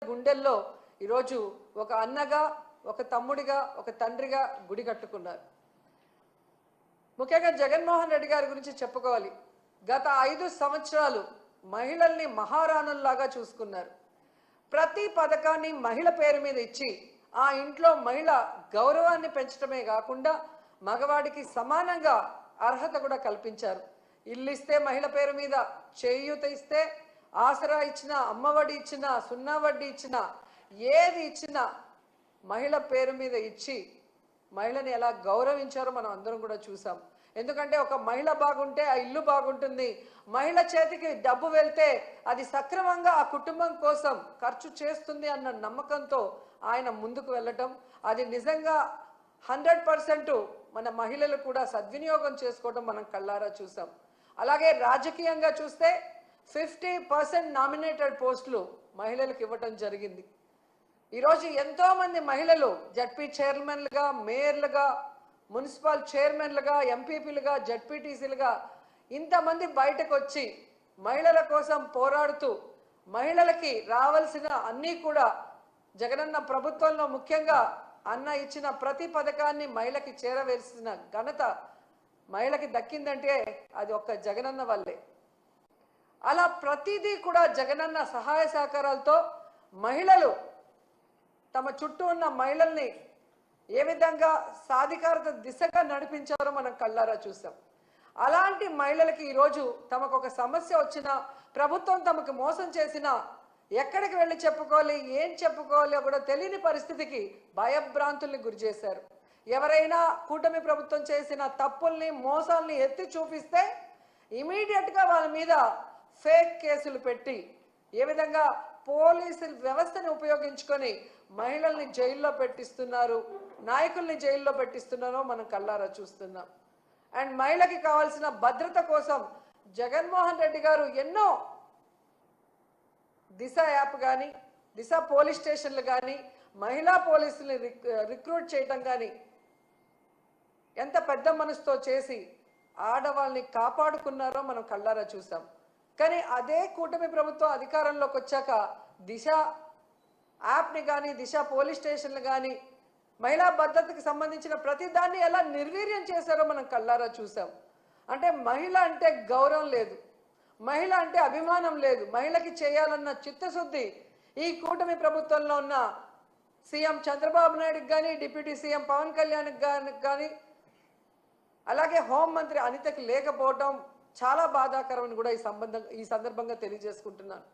గుండెల్లో ఈరోజు ఒక అన్నగా, ఒక తమ్ముడిగా, ఒక తండ్రిగా గుడి కట్టుకున్నారు. ముఖ్యంగా జగన్మోహన్ రెడ్డి గారి గురించి చెప్పుకోవాలి. గత 5 సంవత్సరాలు మహిళల్ని మహారాణుల్లాగా చూసుకున్నారు. ప్రతి పథకాన్ని మహిళ పేరు మీద ఇచ్చి ఆ ఇంట్లో మహిళ గౌరవాన్ని పెంచడమే కాకుండా మగవాడికి సమానంగా అర్హత కూడా కల్పించారు. ఇల్లు ఇస్తే మహిళ పేరు మీద, చేయూత ఇస్తే, ఆసరా ఇచ్చిన, అమ్మఒడి ఇచ్చిన, సున్నా వడ్డీ ఇచ్చిన, ఏది ఇచ్చినా మహిళ పేరు మీద ఇచ్చి మహిళని ఎలా గౌరవించారో మనం అందరం కూడా చూసాం. ఎందుకంటే ఒక మహిళ బాగుంటే ఆ ఇల్లు బాగుంటుంది. మహిళ చేతికి డబ్బు వెళ్తే అది సక్రమంగా ఆ కుటుంబం కోసం ఖర్చు చేస్తుంది అన్న నమ్మకంతో ఆయన ముందుకు వెళ్ళటం, అది నిజంగా 100% మన మహిళలు కూడా సద్వినియోగం చేసుకోవడం మనం కళ్ళారా చూసాం. అలాగే రాజకీయంగా చూస్తే 50% నామినేటెడ్ పోస్టులు మహిళలకు ఇవ్వటం జరిగింది. ఈరోజు ఎంతోమంది మహిళలు జడ్పీ చైర్మన్లుగా, మేయర్లుగా, మున్సిపల్ చైర్మన్లుగా, ఎంపీపీలుగా, జడ్పీటీసీలుగా ఇంతమంది బయటకు వచ్చి మహిళల కోసం పోరాడుతూ మహిళలకి రావాల్సిన అన్నీ కూడా జగనన్న ప్రభుత్వంలో ముఖ్యంగా అన్న ఇచ్చిన ప్రతి పథకాన్ని మహిళకి చేరవేసిన ఘనత మహిళకి దక్కిందంటే అది ఒక్క జగనన్న వల్లే. అలా ప్రతిదీ కూడా జగనన్న సహాయ సహకారాలతో మహిళలు తమ చుట్టూ ఉన్న మహిళల్ని ఏ విధంగా సాధికారత దిశగా నడిపించారో మనం కళ్ళారా చూసాం. అలాంటి మహిళలకి ఈరోజు తమకు ఒక సమస్య వచ్చినా, ప్రభుత్వం తమకు మోసం చేసినా ఎక్కడికి వెళ్ళి చెప్పుకోవాలి, ఏం చెప్పుకోవాలో కూడా తెలియని పరిస్థితికి భయభ్రాంతుల్ని గురి చేశారు. ఎవరైనా కూటమి ప్రభుత్వం చేసిన తప్పుల్ని, మోసాల్ని ఎత్తి చూపిస్తే ఇమీడియట్గా వాళ్ళ మీద ఫేక్ కేసులు పెట్టి ఏ విధంగా పోలీసు వ్యవస్థని ఉపయోగించుకొని మహిళల్ని జైల్లో పెట్టిస్తున్నారు, నాయకుల్ని జైల్లో పెట్టిస్తున్నారో మనం కళ్ళారా చూస్తున్నాం. అండ్ మహిళకి కావాల్సిన భద్రత కోసం జగన్మోహన్ రెడ్డి గారు ఎన్నో దిశ యాప్ కానీ, దిశ పోలీస్ స్టేషన్లు కానీ, మహిళా పోలీసుల్ని రిక్రూట్ చేయటం కానీ ఎంత పెద్ద మనసుతో చేసి ఆడవాళ్ళని కాపాడుకున్నారో మనం కళ్ళారా చూసాం. కానీ అదే కూటమి ప్రభుత్వం అధికారంలోకి వచ్చాక దిశ యాప్ని కానీ, దిశ పోలీస్ స్టేషన్లు కానీ, మహిళా భద్రతకి సంబంధించిన ప్రతి దాన్ని ఎలా నిర్వీర్యం చేశారో మనం కళ్ళారా చూసాం. అంటే మహిళ అంటే గౌరవం లేదు, మహిళ అంటే అభిమానం లేదు, మహిళకి చేయాలన్న చిత్తశుద్ధి ఈ కూటమి ప్రభుత్వంలో ఉన్న సీఎం చంద్రబాబు నాయుడుకి కానీ, డిప్యూటీ సీఎం పవన్ కళ్యాణ్కి కానీ, అలాగే హోంమంత్రి అనితకి లేకపోవడం చాలా బాధాకరమని కూడా ఈ సందర్భంగా తెలియజేసుకుంటున్నాను.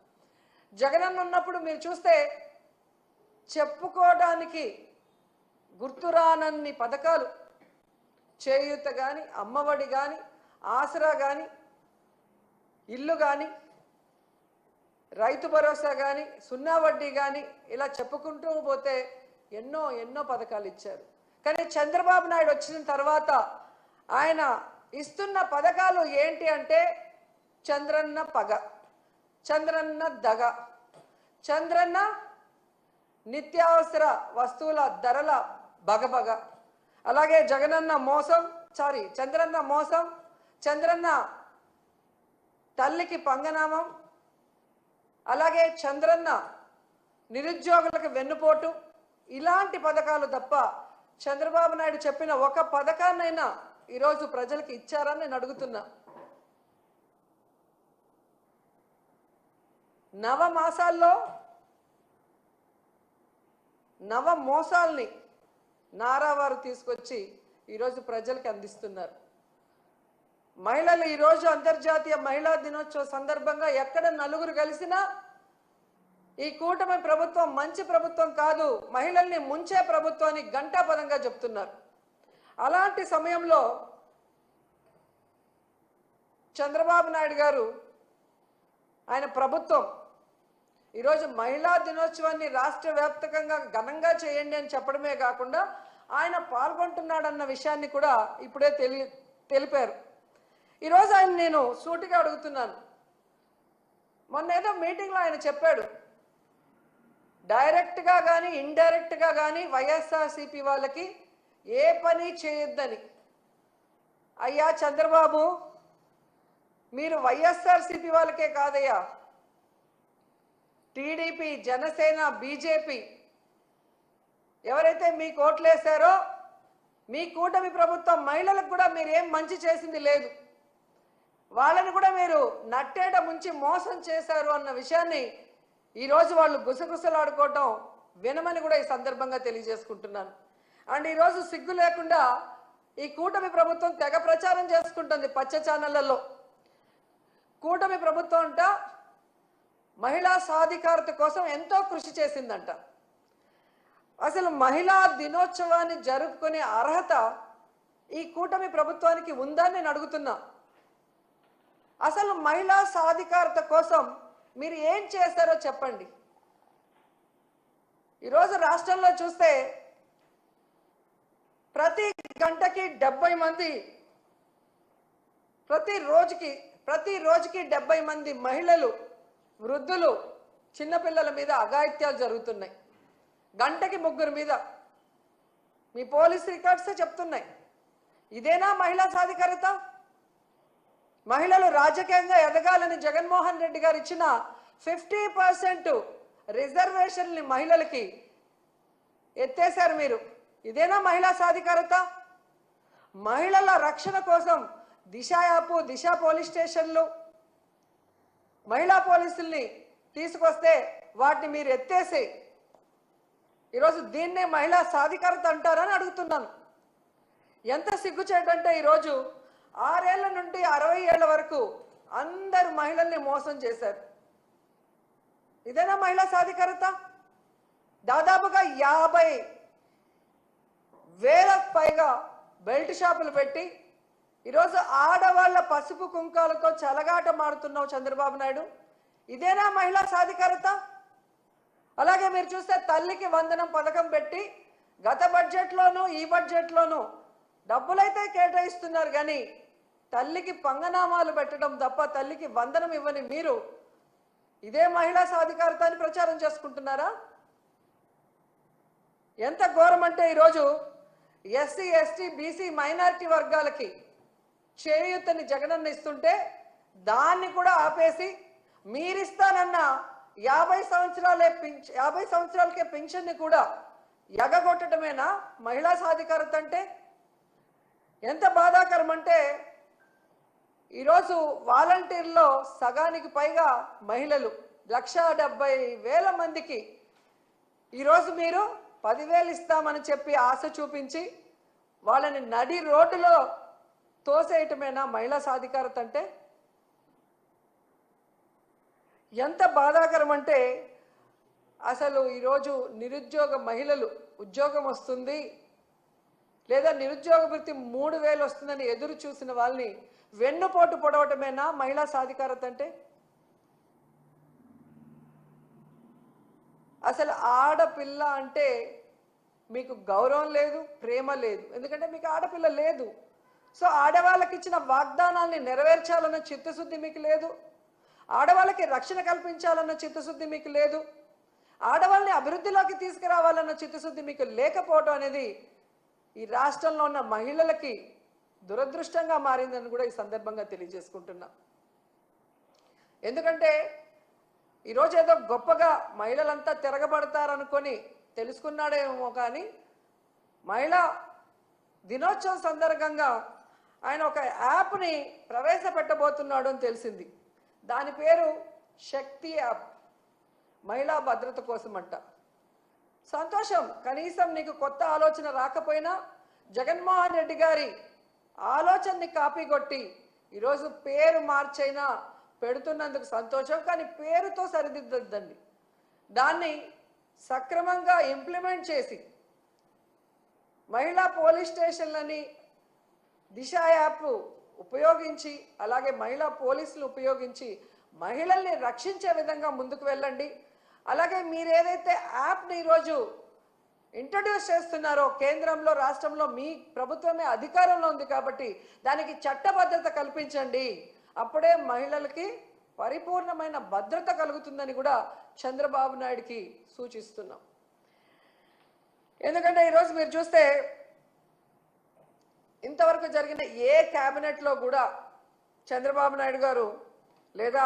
జగనన్న ఉన్నప్పుడు మీరు చూస్తే చెప్పుకోవడానికి గుర్తురానన్ని పథకాలు, చేయూత కానీ, అమ్మఒడి కానీ, ఆసరా కానీ, ఇల్లు కానీ, రైతు భరోసా కానీ, సున్నా వడ్డీ కానీ, ఇలా చెప్పుకుంటూ పోతే ఎన్నో ఎన్నో పథకాలు ఇచ్చారు. కానీ చంద్రబాబు నాయుడు వచ్చిన తర్వాత ఆయన ఇస్తున్న పథకాలు ఏంటి అంటే చంద్రన్న పగ, చంద్రన్న దగ, చంద్రన్న నిత్యావసర వస్తువుల ధరల బగబగ, అలాగే జగనన్న మోసం, చంద్రన్న మోసం, చంద్రన్న తల్లికి పంగనామం, అలాగే చంద్రన్న నిరుద్యోగులకు వెన్నుపోటు, ఇలాంటి పథకాలు తప్ప చంద్రబాబు నాయుడు చెప్పిన ఒక పథకాన్నైనా ఈరోజు ప్రజలకు ఇచ్చారని నేను అడుగుతున్నా. నవమాసాల్లో నవ మోసాల్ని నారావారు తీసుకొచ్చి ఈరోజు ప్రజలకు అందిస్తున్నారు. మహిళలు ఈరోజు అంతర్జాతీయ మహిళా దినోత్సవ సందర్భంగా ఎక్కడ నలుగురు కలిసినా ఈ కూటమి ప్రభుత్వం మంచి ప్రభుత్వం కాదు, మహిళల్ని ముంచే ప్రభుత్వాన్ని ఘంటాపదంగా చెప్తున్నారు. అలాంటి సమయంలో చంద్రబాబు నాయుడు గారు ఆయన ప్రభుత్వం ఈరోజు మహిళా దినోత్సవాన్ని రాష్ట్ర వ్యాప్తంగా ఘనంగా చేయండి అని చెప్పడమే కాకుండా ఆయన పాల్గొంటున్నాడన్న విషయాన్ని కూడా ఇప్పుడే తెలిపారు. ఈరోజు ఆయన నేను సూటిగా అడుగుతున్నాను. మొన్న ఏదో మీటింగ్లో ఆయన చెప్పాడు, డైరెక్ట్గా కానీ ఇండైరెక్ట్గా కానీ వైఎస్ఆర్సీపీ వాళ్ళకి ఏ పని చేయొద్దని. అయ్యా చంద్రబాబు, మీరు వైఎస్ఆర్సీపీ వాళ్ళకే కాదయ్యా, టీడీపీ, జనసేన, బీజేపీ ఎవరైతే మీకు ఓట్లేశారో మీ కూటమి ప్రభుత్వం మహిళలకు కూడా మీరు ఏం మంచి చేసింది లేదు, వాళ్ళని కూడా మీరు నట్టేట ముంచి మోసం చేశారు అన్న విషయాన్ని ఈరోజు వాళ్ళు గుసగుసలాడుకోవటం వినమని కూడా ఈ సందర్భంగా తెలియజేసుకుంటున్నాను. అండ్ ఈరోజు సిగ్గు లేకుండా ఈ కూటమి ప్రభుత్వం తెగ ప్రచారం చేసుకుంటుంది పచ్చ ఛానళ్లలో. కూటమి ప్రభుత్వం అంట మహిళా సాధికారత కోసం ఎంతో కృషి చేసిందంట. అసలు మహిళా దినోత్సవాన్ని జరుపుకునే అర్హత ఈ కూటమి ప్రభుత్వానికి ఉందని నేను అడుగుతున్నా. అసలు మహిళా సాధికారత కోసం మీరు ఏం చేశారో చెప్పండి. ఈరోజు రాష్ట్రంలో చూస్తే ప్రతి గంటకి 70 మంది, ప్రతి రోజుకి 70 మంది మహిళలు, వృద్ధులు, చిన్నపిల్లల మీద అఘాయిత్యాలు జరుగుతున్నాయి. గంటకి 3 మీద మీ పోలీస్ రికార్డ్సే చెప్తున్నాయి. ఇదేనా మహిళా సాధికారత? మహిళలు రాజకీయంగా ఎదగాలని జగన్మోహన్ రెడ్డి గారు ఇచ్చిన 50% రిజర్వేషన్ని మహిళలకి ఎత్తేశారు మీరు. ఇదేనా మహిళా సాధికారత? మహిళల రక్షణ కోసం దిశ యాప్, దిశ పోలీస్ స్టేషన్లు, మహిళా పోలీసుల్ని తీసుకొస్తే వాటిని మీరు ఎత్తేసి ఈరోజు దీన్నే మహిళా సాధికారత అంటారని అడుగుతున్నాను. ఎంత సిగ్గుచేటంటే ఈరోజు 6 ఏళ్ల నుండి 60 ఏళ్ల వరకు అందరు మహిళల్ని మోసం చేశారు. ఇదేనా మహిళా సాధికారత? దాదాపుగా 50,000 పైగా బెల్ట్ షాపులు పెట్టి ఈరోజు ఆడవాళ్ళ పసుపు కుంకాలతో చెలగాట మాడుతున్నావు చంద్రబాబు నాయుడు. ఇదేనా మహిళా సాధికారత? అలాగే మీరు చూస్తే తల్లికి వందనం పథకం పెట్టి గత బడ్జెట్లోనూ ఈ బడ్జెట్లోనూ డబ్బులైతే కేటాయిస్తున్నారు, కానీ తల్లికి పంగనామాలు పెట్టడం తప్ప తల్లికి వందనం ఇవ్వని మీరు ఇదే మహిళా సాధికారత అని ప్రచారం చేసుకుంటున్నారా? ఎంత ఘోరం అంటే ఈరోజు ఎస్సీ, ఎస్టీ, బీసీ, మైనారిటీ వర్గాలకి చేయూతని జగనన్న ఇస్తుంటే దాన్ని కూడా ఆపేసి మీరిస్తానన్న 50 సంవత్సరాలకే పెన్షన్ని కూడా ఎగగొట్టడమేనా మహిళా సాధికారత అంటే? ఎంత బాధాకరం అంటే ఈరోజు వాలంటీర్లో సగానికి పైగా మహిళలు, 1,70,000 మందికి ఈరోజు మీరు 10,000 ఇస్తామని చెప్పి ఆశ చూపించి వాళ్ళని నడి రోడ్డులో తోసేయటమేనా మహిళా సాధికారత అంటే? ఎంత బాధాకరం అంటే అసలు ఈరోజు నిరుద్యోగ మహిళలు ఉద్యోగం వస్తుంది లేదా నిరుద్యోగ వృత్తి 3,000 వస్తుందని ఎదురు చూసిన వాళ్ళని వెన్నుపోటు పొడవటమేనా మహిళా సాధికారత అంటే? అసలు ఆడపిల్ల అంటే మీకు గౌరవం లేదు, ప్రేమ లేదు, ఎందుకంటే మీకు ఆడపిల్ల లేదు. సో ఆడవాళ్ళకి ఇచ్చిన వాగ్దానాల్ని నెరవేర్చాలన్న చిత్తశుద్ధి మీకు లేదు, ఆడవాళ్ళకి రక్షణ కల్పించాలన్న చిత్తశుద్ధి మీకు లేదు, ఆడవాళ్ళని అభివృద్ధిలోకి తీసుకురావాలన్న చిత్తశుద్ధి మీకు లేకపోవడం అనేది ఈ రాష్ట్రంలో ఉన్న మహిళలకి దురదృష్టంగా మారిందని కూడా ఈ సందర్భంగా తెలియజేసుకుంటున్నా. ఎందుకంటే ఈరోజు ఏదో గొప్పగా మహిళలంతా తిరగబడతారనుకొని తెలుసుకున్నాడేమో, కానీ మహిళా దినోత్సవం సందర్భంగా ఆయన ఒక యాప్ని ప్రవేశపెట్టబోతున్నాడు అని తెలిసింది. దాని పేరు శక్తి యాప్, మహిళా భద్రత కోసం అంట. సంతోషం, కనీసం నీకు కొత్త ఆలోచన రాకపోయినా జగన్మోహన్ రెడ్డి గారి ఆలోచనని కాపీ కొట్టి ఈరోజు పేరు మార్చైనా పెడుతున్నందుకు సంతోషం. కానీ పేరుతో సరిదిద్దద్దండి, దాన్ని సక్రమంగా ఇంప్లిమెంట్ చేసి మహిళా పోలీస్ స్టేషన్లని దిశ యాప్ ఉపయోగించి అలాగే మహిళా పోలీసులు ఉపయోగించి మహిళల్ని రక్షించే విధంగా ముందుకు వెళ్ళండి. అలాగే మీరు ఏదైతే యాప్ని ఈరోజు ఇంట్రడ్యూస్ చేస్తున్నారో కేంద్రంలో, రాష్ట్రంలో మీ ప్రభుత్వమే అధికారంలో ఉంది కాబట్టి దానికి చట్టబద్ధత కల్పించండి. అప్పుడే మహిళలకి పరిపూర్ణమైన భద్రత కలుగుతుందని కూడా చంద్రబాబు నాయుడుకి సూచిస్తున్నాం. ఎందుకంటే ఈరోజు మీరు చూస్తే ఇంతవరకు జరిగిన ఏ క్యాబినెట్లో కూడా చంద్రబాబు నాయుడు గారు లేదా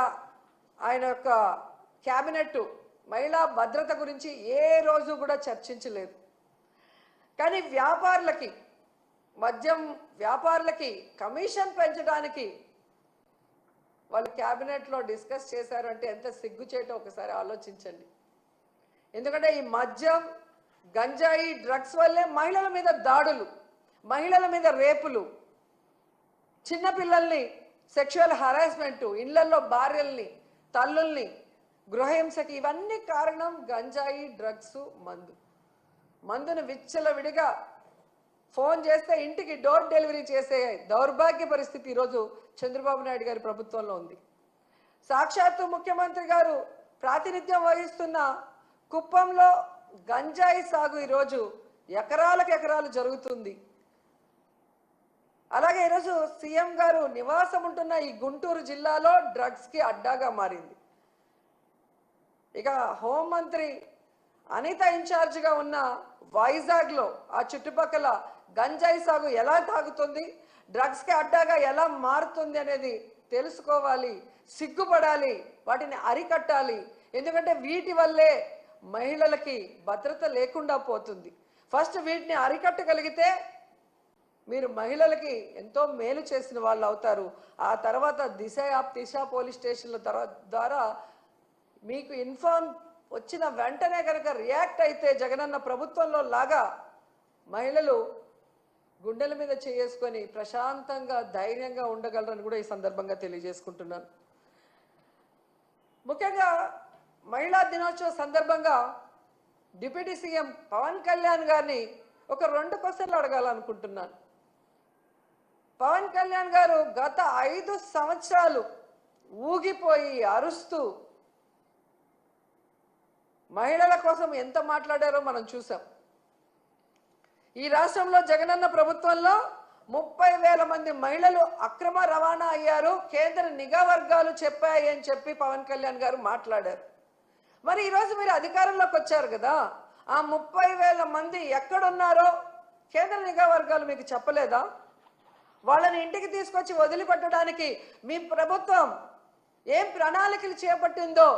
ఆయన యొక్క క్యాబినెట్ మహిళా భద్రత గురించి ఏ రోజు కూడా చర్చించలేదు. కానీ వ్యాపారులకి, మద్యం వ్యాపారులకి కమిషన్ పెంచడానికి వాళ్ళు క్యాబినెట్లో డిస్కస్ చేశారు అంటే ఎంత సిగ్గుచేటో ఒకసారి ఆలోచించండి. ఎందుకంటే ఈ మద్యం, గంజాయి, డ్రగ్స్ వల్లే మహిళల మీద దాడులు, మహిళల మీద రేపులు, చిన్నపిల్లల్ని సెక్షువల్ హరాస్మెంటు, ఇళ్లలో భార్యల్ని, తల్లుల్ని గృహహింసకి, ఇవన్నీ కారణం గంజాయి, డ్రగ్స్, మందును విచ్చలవిడిగా ఫోన్ చేస్తే ఇంటికి డోర్ డెలివరీ చేసే దౌర్భాగ్య పరిస్థితి ఈరోజు చంద్రబాబు నాయుడు గారి ప్రభుత్వంలో ఉంది. సాక్షాత్తు ముఖ్యమంత్రి గారు ప్రాతినిధ్యం వహిస్తున్న కుప్పంలో గంజాయి సాగు ఈరోజు ఎకరాలకు ఎకరాలు జరుగుతుంది. అలాగే ఈరోజు సీఎం గారు నివాసం ఉంటున్న ఈ గుంటూరు జిల్లాలో డ్రగ్స్కి అడ్డాగా మారింది. ఇక హోంమంత్రి అనిత ఇన్ఛార్జిగా ఉన్న వైజాగ్లో ఆ చుట్టుపక్కల గంజాయి సాగు ఎలా తాగుతుంది, డ్రగ్స్కి అడ్డాగా ఎలా మారుతుంది అనేది తెలుసుకోవాలి, సిగ్గుపడాలి, వాటిని అరికట్టాలి. ఎందుకంటే వీటి వల్లే మహిళలకి భద్రత లేకుండా పోతుంది. ఫస్ట్ వీటిని అరికట్టగలిగితే మీరు మహిళలకి ఎంతో మేలు చేసిన వాళ్ళు అవుతారు. ఆ తర్వాత దిశ పోలీస్ స్టేషన్ల ద్వారా మీకు ఇన్ఫార్మ్ వచ్చిన వెంటనే కనుక రియాక్ట్ అయితే జగనన్న ప్రభుత్వంలో లాగా మహిళలు గుండెల మీద చేసుకొని ప్రశాంతంగా, ధైర్యంగా ఉండగలరని కూడా ఈ సందర్భంగా తెలియజేసుకుంటున్నాను. ముఖ్యంగా మహిళా దినోత్సవ సందర్భంగా డిప్యూటీ సీఎం పవన్ కళ్యాణ్ గారిని ఒక 2 క్వశ్చన్లు అడగాలనుకుంటున్నాను. పవన్ కళ్యాణ్ గారు గత 5 సంవత్సరాలు ఊగిపోయి అరుస్తూ మహిళల కోసం ఎంత మాట్లాడారో మనం చూసాం. ఈ రాష్ట్రంలో జగనన్న ప్రభుత్వంలో 30,000 మంది మహిళలు అక్రమ రవాణా అయ్యారు, కేంద్ర నిఘా వర్గాలు చెప్పాయి అని చెప్పి పవన్ కళ్యాణ్ గారు మాట్లాడారు. మరి ఈరోజు మీరు అధికారంలోకి వచ్చారు కదా, ఆ 30,000 మంది ఎక్కడున్నారో కేంద్ర నిఘా వర్గాలు మీకు చెప్పలేదా? వాళ్ళని ఇంటికి తీసుకొచ్చి వదిలిపెట్టడానికి మీ ప్రభుత్వం ఏం ప్రణాళికలు చేపట్టిందో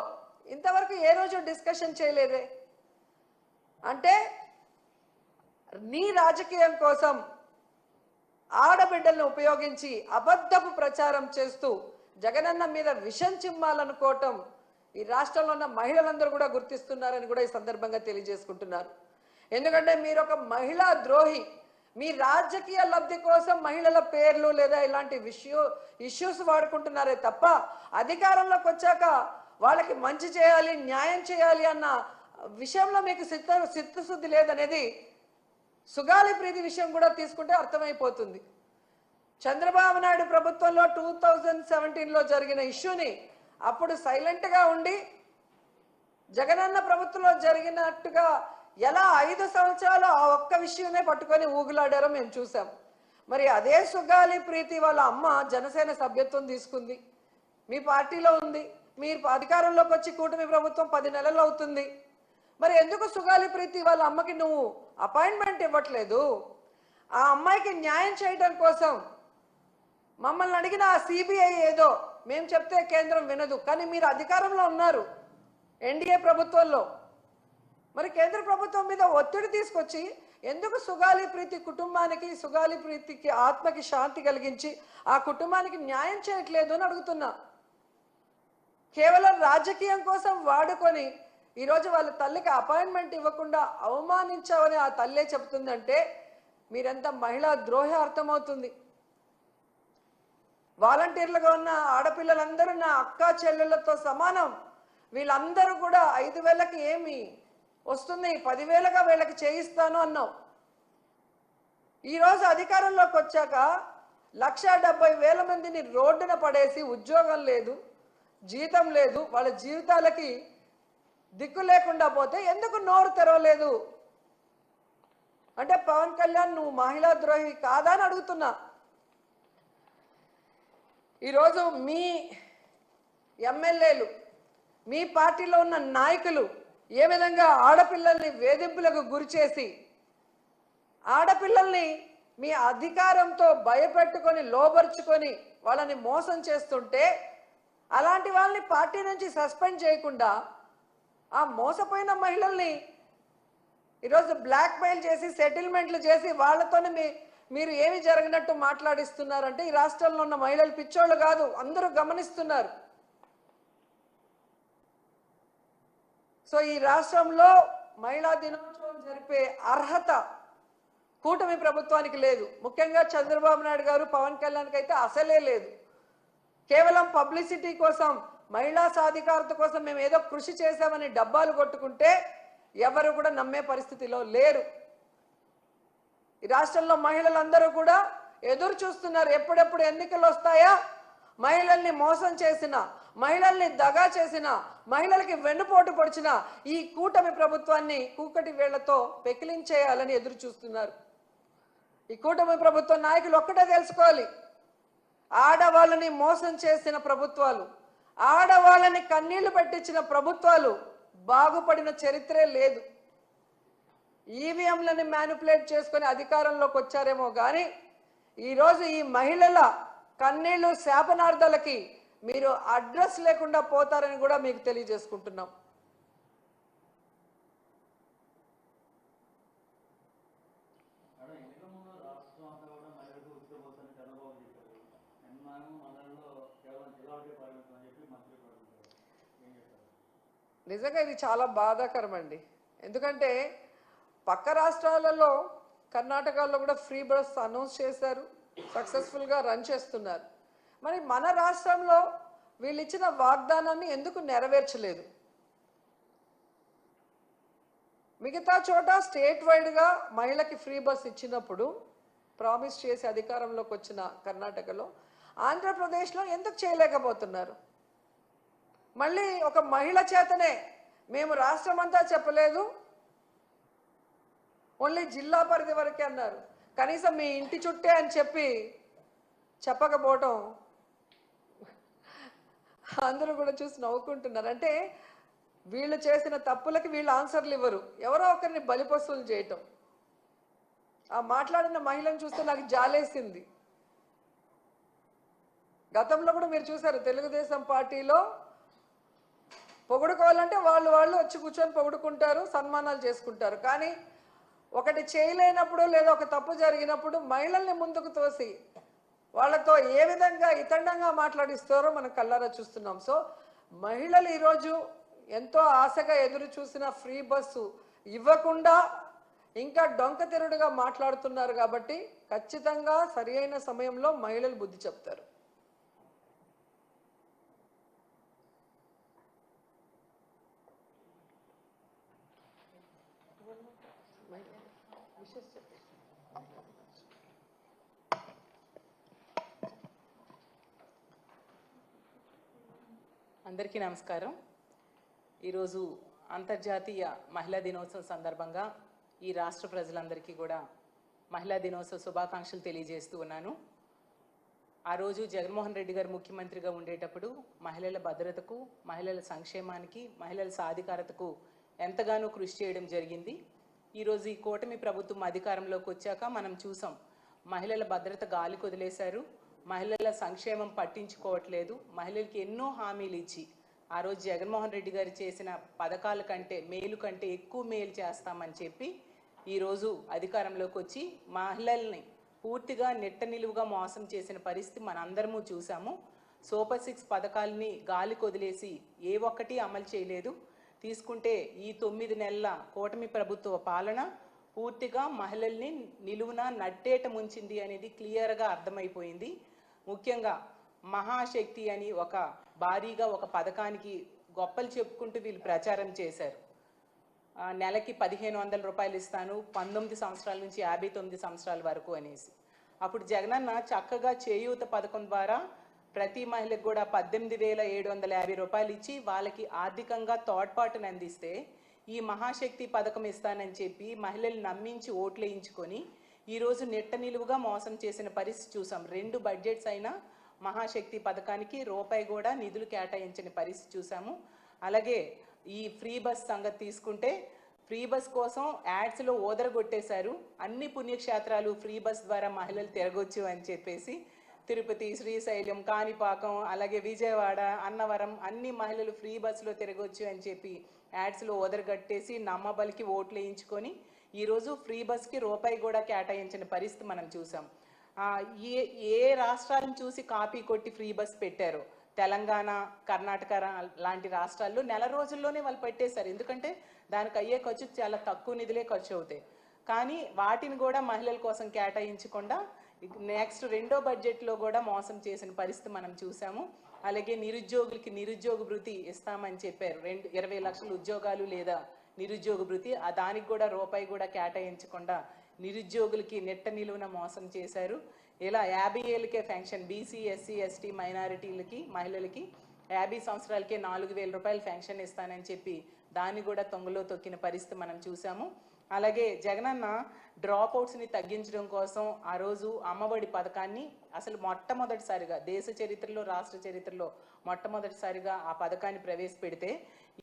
ఇంతవరకు ఏ రోజు డిస్కషన్ చేయలేదే. అంటే నీ రాజకీయం కోసం ఆడబిడ్డలను ఉపయోగించి అబద్ధపు ప్రచారం చేస్తూ జగనన్న మీద విషం చిమ్మాలనుకోవటం ఈ రాష్ట్రంలో ఉన్న మహిళలందరూ కూడా గుర్తిస్తున్నారని కూడా ఈ సందర్భంగా తెలియజేసుకుంటున్నారు. ఎందుకంటే మీరు ఒక మహిళా ద్రోహి. మీ రాజకీయ లబ్ధి కోసం మహిళల పేర్లు లేదా ఇలాంటి ఇష్యూస్ వాడుకుంటున్నారే తప్ప అధికారంలోకి వచ్చాక వాళ్ళకి మంచి చేయాలి, న్యాయం చేయాలి అన్న విషయంలో మీకు చిత్తశుద్ధి లేదనేది సుగాలి ప్రీతి విషయం కూడా తీసుకుంటే అర్థమైపోతుంది. చంద్రబాబు నాయుడు ప్రభుత్వంలో 2017లో జరిగిన ఇష్యూని అప్పుడు సైలెంట్గా ఉండి జగనన్న ప్రభుత్వంలో జరిగినట్టుగా ఎలా 5 సంవత్సరాలు ఆ ఒక్క విషయమే పట్టుకొని ఊగులాడారో మేము చూసాం. మరి అదే సుగాలి ప్రీతి వాళ్ళ అమ్మ జనసేన సభ్యత్వం తీసుకుంది, మీ పార్టీలో ఉంది, మీరు అధికారంలోకి వచ్చి కూటమి ప్రభుత్వం 10 నెలలు అవుతుంది. మరి ఎందుకు సుగాలి ప్రీతి వాళ్ళ అమ్మకి నువ్వు అపాయింట్మెంట్ ఇవ్వట్లేదు? ఆ అమ్మాయికి న్యాయం చేయడం కోసం మమ్మల్ని అడిగిన ఆ సిబిఐ ఏదో మేము చెప్తే కేంద్రం వినదు, కానీ మీరు అధికారంలో ఉన్నారు ఎన్డీఏ ప్రభుత్వంలో. మరి కేంద్ర ప్రభుత్వం మీద ఒత్తిడి తీసుకొచ్చి ఎందుకు సుగాలి ప్రీతి కుటుంబానికి, సుగాలి ప్రీతికి ఆత్మకి శాంతి కలిగించి ఆ కుటుంబానికి న్యాయం చేయట్లేదు అని అడుగుతున్నా. కేవలం రాజకీయం కోసం వాడుకొని ఈరోజు వాళ్ళ తల్లికి అపాయింట్మెంట్ ఇవ్వకుండా అవమానించావని ఆ తల్లే చెప్తుందంటే మీరెంత మహిళా ద్రోహి అర్థమవుతుంది. వాలంటీర్లుగా ఉన్న ఆడపిల్లలందరూ నా అక్క చెల్లెళ్ళతో సమానం. వీళ్ళందరూ కూడా 5,000కి ఏమి వస్తుంది, 10,000గా వీళ్ళకి చేయిస్తాను అన్నావు. ఈరోజు అధికారంలోకి వచ్చాక 1,70,000 మందిని రోడ్డున పడేసి ఉద్యోగం లేదు, జీతం లేదు, వాళ్ళ జీవితాలకి దిక్కు లేకుండా పోతే ఎందుకు నోరు తెరవలేదు? అంటే పవన్ కళ్యాణ్ నువ్వు మహిళా ద్రోహి కాదా అని అడుగుతున్నా. ఈరోజు మీ ఎమ్మెల్యేలు, మీ పార్టీలో ఉన్న నాయకులు ఏ విధంగా ఆడపిల్లల్ని వేధింపులకు గురి చేసి ఆడపిల్లల్ని మీ అధికారంతో భయపెట్టుకొని లోబర్చుకొని వాళ్ళని మోసం చేస్తుంటే అలాంటి వాళ్ళని పార్టీ నుంచి సస్పెండ్ చేయకుండా ఆ మోసపోయిన మహిళల్ని ఈరోజు బ్లాక్మెయిల్ చేసి సెటిల్మెంట్లు చేసి వాళ్ళతోనే మీరు ఏమి జరగనట్టు మాట్లాడిస్తున్నారంటే ఈ రాష్ట్రంలో ఉన్న మహిళలు పిచ్చోళ్ళు కాదు, అందరూ గమనిస్తున్నారు. సో ఈ రాష్ట్రంలో మహిళా దినోత్సవం జరిపే అర్హత కూటమి ప్రభుత్వానికి లేదు. ముఖ్యంగా చంద్రబాబు నాయుడు గారు, పవన్ కళ్యాణ్కి అయితే అసలే లేదు. కేవలం పబ్లిసిటీ కోసం, మహిళా సాధికారత కోసం మేము ఏదో కృషి చేశామని డబ్బాలు కొట్టుకుంటే ఎవరు కూడా నమ్మే పరిస్థితిలో లేరు. ఈ రాష్ట్రంలో మహిళలందరూ కూడా ఎదురు చూస్తున్నారు, ఎప్పుడెప్పుడు ఎన్నికలు వస్తాయా, మహిళల్ని మోసం చేసిన, మహిళల్ని దగా చేసిన, మహిళలకి వెన్నుపోటు పొడిచిన ఈ కూటమి ప్రభుత్వాన్ని కూకటి వేళ్లతో పెకిలించేయాలని ఎదురు చూస్తున్నారు. ఈ కూటమి ప్రభుత్వ నాయకులు ఒక్కటే తెలుసుకోవాలి, ఆడవాళ్ళని మోసం చేసిన ప్రభుత్వాలు, ఆడవాళ్ళని కన్నీళ్లు పెట్టించిన ప్రభుత్వాలు బాగుపడిన చరిత్రే లేదు. ఈవీఎంలని మ్యానిపులేట్ చేసుకొని అధికారంలోకి వచ్చారేమో కానీ ఈరోజు ఈ మహిళల కన్నీళ్లు శాపనార్థాలకి మీరు అడ్రస్ లేకుండా పోతారని కూడా మీకు తెలియజేసుకుంటున్నాం. నిజంగా ఇది చాలా బాధాకరం అండి. ఎందుకంటే పక్క రాష్ట్రాలలో కర్ణాటకలో కూడా ఫ్రీ బస్ అనౌన్స్ చేశారు, సక్సెస్ఫుల్గా రన్ చేస్తున్నారు. మరి మన రాష్ట్రంలో వీళ్ళు ఇచ్చిన వాగ్దానాన్ని ఎందుకు నెరవేర్చలేదు? మిగతా చోట స్టేట్ వైడ్గా మహిళకి ఫ్రీ బస్ ఇచ్చినప్పుడు ప్రామిస్ చేసి అధికారంలోకి వచ్చిన కర్ణాటకలో, ఆంధ్రప్రదేశ్లో ఎందుకు చేయలేకపోతున్నారు? మళ్ళీ ఒక మహిళ చేతనే మేము రాష్ట్రం అంతా చెప్పలేదు, ఓన్లీ జిల్లా పరిధి వరకే అన్నారు. కనీసం మీ ఇంటి చుట్టే అని చెప్పకపోవటం అందరూ కూడా చూసి నవ్వుకుంటున్నారు. అంటే వీళ్ళు చేసిన తప్పులకి వీళ్ళు ఆన్సర్లు ఇవ్వరు, ఎవరో ఒకరిని బలిపశువులు చేయటం. ఆ మాట్లాడిన మహిళను చూస్తే నాకు జాలేసింది. గతంలో కూడా మీరు చూసారు, తెలుగుదేశం పార్టీలో పొగుడుకోవాలంటే వాళ్ళు వచ్చి కూర్చొని పొగుడుకుంటారు, సన్మానాలు చేసుకుంటారు. కానీ ఒకటి చేయలేనప్పుడు లేదా ఒక తప్పు జరిగినప్పుడు మహిళల్ని ముందుకు తోసి వాళ్ళతో ఏ విధంగా ఇతండంగా మాట్లాడిస్తారో మనం కళ్ళారా చూస్తున్నాం. సో మహిళలు ఈరోజు ఎంతో ఆశగా ఎదురు చూసిన ఫ్రీ బస్సు ఇవ్వకుండా ఇంకా డొంక తిరుడుగా మాట్లాడుతున్నారు. కాబట్టి ఖచ్చితంగా సరి అయిన సమయంలో మహిళలు బుద్ధి చెప్తారు. అందరికీ నమస్కారం. ఈరోజు అంతర్జాతీయ మహిళా దినోత్సవం సందర్భంగా ఈ రాష్ట్ర ప్రజలందరికీ కూడా మహిళా దినోత్సవ శుభాకాంక్షలు తెలియజేస్తూ ఉన్నాను. ఆ రోజు జగన్మోహన్ రెడ్డి గారు ముఖ్యమంత్రిగా ఉండేటప్పుడు మహిళల భద్రతకు, మహిళల సంక్షేమానికి, మహిళల సాధికారతకు ఎంతగానో కృషి చేయడం జరిగింది. ఈరోజు ఈ కూటమి ప్రభుత్వం అధికారంలోకి వచ్చాక మనం చూసాం, మహిళల భద్రత గాలికి వదిలేశారు, మహిళల సంక్షేమం పట్టించుకోవట్లేదు. మహిళలకి ఎన్నో హామీలు ఇచ్చి ఆ రోజు జగన్మోహన్ రెడ్డి గారు చేసిన పథకాల కంటే మేలు కంటే ఎక్కువ మేలు చేస్తామని చెప్పి ఈరోజు అధికారంలోకి వచ్చి మహిళల్ని పూర్తిగా నెట్ట నిలువుగా మోసం చేసిన పరిస్థితి మనందరము చూసాము. సూపర్ 6 పథకాలని గాలికి వదిలేసి ఏ ఒక్కటి అమలు చేయలేదు. తీసుకుంటే ఈ 9 నెలల కూటమి ప్రభుత్వ పాలన పూర్తిగా మహిళల్ని నిలువున నట్టేట ముంచింది అనేది క్లియర్గా అర్థమైపోయింది. ముఖ్యంగా మహాశక్తి అని ఒక భారీగా ఒక పథకానికి గొప్పలు చెప్పుకుంటూ వీళ్ళు ప్రచారం చేశారు. నెలకి 1500 రూపాయలు ఇస్తాను 19 సంవత్సరాల నుంచి 59 సంవత్సరాల వరకు అనేసి. అప్పుడు జగనన్న చక్కగా చేయూత పథకం ద్వారా ప్రతి మహిళకు కూడా 18,750 రూపాయలు ఇచ్చి వాళ్ళకి ఆర్థికంగా తోడ్పాటును అందిస్తే, ఈ మహాశక్తి పథకం ఇస్తానని చెప్పి మహిళలు నమ్మించి ఓట్లు వేయించుకొని ఈరోజు నెట్ట నిలువుగా మోసం చేసిన పరిస్థితి చూసాం. 2 బడ్జెట్స్ అయినా మహాశక్తి పథకానికి రూపాయి కూడా నిధులు కేటాయించని పరిస్థితి చూసాము. అలాగే ఈ ఫ్రీ బస్ సంగతి తీసుకుంటే ఫ్రీ బస్ కోసం యాడ్స్లో ఓదరగొట్టేశారు. అన్ని పుణ్యక్షేత్రాలు ఫ్రీ బస్ ద్వారా మహిళలు తిరగొచ్చు అని చెప్పేసి తిరుపతి, శ్రీశైలం, కాణిపాకం, అలాగే విజయవాడ, అన్నవరం అన్ని మహిళలు ఫ్రీ బస్సులో తిరగొచ్చు అని చెప్పి యాడ్స్లో ఓదరగట్టేసి నమ్మబలికి ఓట్లు వేయించుకొని ఈరోజు ఫ్రీ బస్కి రూపాయి కూడా కేటాయించిన పరిస్థితి మనం చూసాం. ఏ రాష్ట్రాలను చూసి కాపీ కొట్టి ఫ్రీ బస్ పెట్టారో తెలంగాణ, కర్ణాటక లాంటి రాష్ట్రాల్లో నెల రోజుల్లోనే వాళ్ళు పెట్టేశారు. ఎందుకంటే దానికి అయ్యే ఖర్చు చాలా తక్కువ నిధులే ఖర్చు అవుతాయి. కానీ వాటిని కూడా మహిళల కోసం కేటాయించకుండా నెక్స్ట్ రెండో బడ్జెట్లో కూడా మోసం చేసిన పరిస్థితి మనం చూసాము. అలాగే నిరుద్యోగులకి నిరుద్యోగ భృతి ఇస్తామని చెప్పారు. 20 లక్షల ఉద్యోగాలు లేదా నిరుద్యోగ భృతి, దానికి కూడా రూపాయి కూడా కేటాయించకుండా నిరుద్యోగులకి నెట్ట నిలువున మోసం చేశారు. ఇలా 50 ఏళ్ళకే ఫెన్షన్, బీసీ, ఎస్సీ, ఎస్టీ మైనారిటీలకి మహిళలకి 50 సంవత్సరాలకే 4,000 రూపాయలు ఫెన్షన్ ఇస్తానని చెప్పి దాన్ని కూడా తొంగలో తొక్కిన పరిస్థితి మనం చూసాము. అలాగే జగనన్న డ్రాప్ అవుట్స్ని తగ్గించడం కోసం ఆ రోజు అమ్మఒడి పథకాన్ని అసలు మొట్టమొదటిసారిగా దేశ చరిత్రలో, రాష్ట్ర చరిత్రలో మొట్టమొదటిసారిగా ఆ పథకాన్ని ప్రవేశపెడితే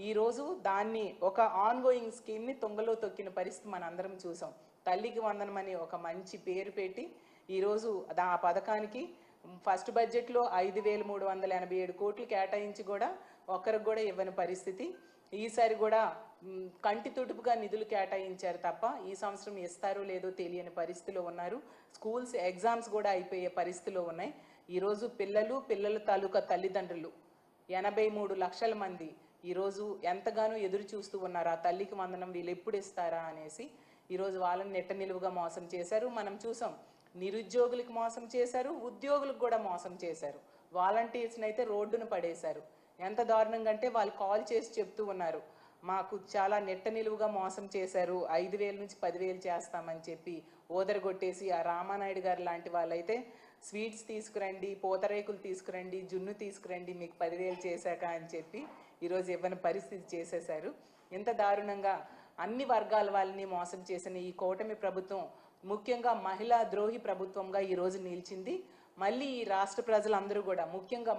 ఈరోజు దాన్ని ఒక ఆన్గోయింగ్ స్కీమ్ని తొంగలో తొక్కిన పరిస్థితి మన అందరం చూసాం. తల్లికి వందనం అని ఒక మంచి పేరు పెట్టి ఈరోజు ఆ పథకానికి ఫస్ట్ బడ్జెట్లో 5,387 కోట్లు కేటాయించి కూడా ఒక్కరికి కూడా ఇవ్వని పరిస్థితి. ఈసారి కూడా కంటి తుడుపుగా నిధులు కేటాయించారు తప్ప ఈ సంవత్సరం ఇస్తారో లేదో తెలియని పరిస్థితిలో ఉన్నారు. స్కూల్స్ ఎగ్జామ్స్ కూడా అయిపోయే పరిస్థితిలో ఉన్నాయి. ఈరోజు పిల్లల తాలూకా తల్లిదండ్రులు 83 లక్షల మంది ఈరోజు ఎంతగానో ఎదురు చూస్తూ ఉన్నారు. ఆ తల్లికి వందనం వీళ్ళు ఎప్పుడు ఇస్తారా అనేసి ఈరోజు వాళ్ళని నెట్ట నిలువుగా మోసం చేశారు. మనం చూసాం, నిరుద్యోగులకు మోసం చేశారు, ఉద్యోగులకు కూడా మోసం చేశారు. వాలంటీర్స్ని అయితే రోడ్డును పడేశారు. ఎంత దారుణంగా అంటే వాళ్ళు కాల్ చేసి చెప్తూ ఉన్నారు, మాకు చాలా నెట్ట నిలువుగా మోసం చేశారు, 5,000 నుంచి 10,000 చేస్తామని చెప్పి ఓదరగొట్టేసి ఆ రామానాయుడు గారు లాంటి వాళ్ళైతే స్వీట్స్ తీసుకురండి, పూతరేకులు తీసుకురండి, జున్ను తీసుకురండి, మీకు 10,000 చేశాక అని చెప్పి ఈరోజు ఇవ్వని పరిస్థితి చేసేశారు. ఇంత దారుణంగా అన్ని వర్గాల వాళ్ళని మోసం చేసిన ఈ కూటమి ప్రభుత్వం ముఖ్యంగా మహిళా ద్రోహి ప్రభుత్వంగా ఈరోజు నిలిచింది. మళ్ళీ ఈ రాష్ట్ర ప్రజలందరూ కూడా ముఖ్యంగా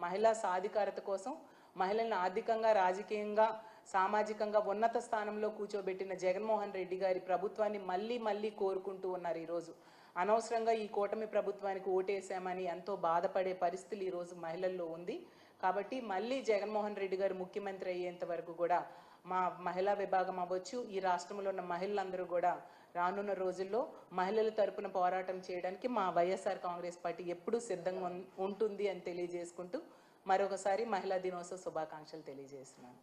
మహిళా సాధికారత కోసం మహిళలను ఆర్థికంగా, రాజకీయంగా, సామాజికంగా ఉన్నత స్థానంలో కూర్చోబెట్టిన జగన్మోహన్ రెడ్డి గారి ప్రభుత్వాన్ని మళ్ళీ కోరుకుంటూ ఉన్నారు. ఈరోజు అనవసరంగా ఈ కూటమి ప్రభుత్వానికి ఓటేసామని ఎంతో బాధపడే పరిస్థితులు ఈరోజు మహిళల్లో ఉంది. కాబట్టి మళ్ళీ జగన్మోహన్ రెడ్డి గారు ముఖ్యమంత్రి అయ్యేంత వరకు కూడా మా మహిళా విభాగం అవ్వచ్చు, ఈ రాష్ట్రంలో ఉన్న మహిళలందరూ కూడా రానున్న రోజుల్లో మహిళల తరపున పోరాటం చేయడానికి మా వైఎస్ఆర్ కాంగ్రెస్ పార్టీ ఎప్పుడూ సిద్ధంగా ఉంటుంది అని తెలియజేసుకుంటూ మరొకసారి మహిళా దినోత్సవ శుభాకాంక్షలు తెలియజేస్తున్నాను.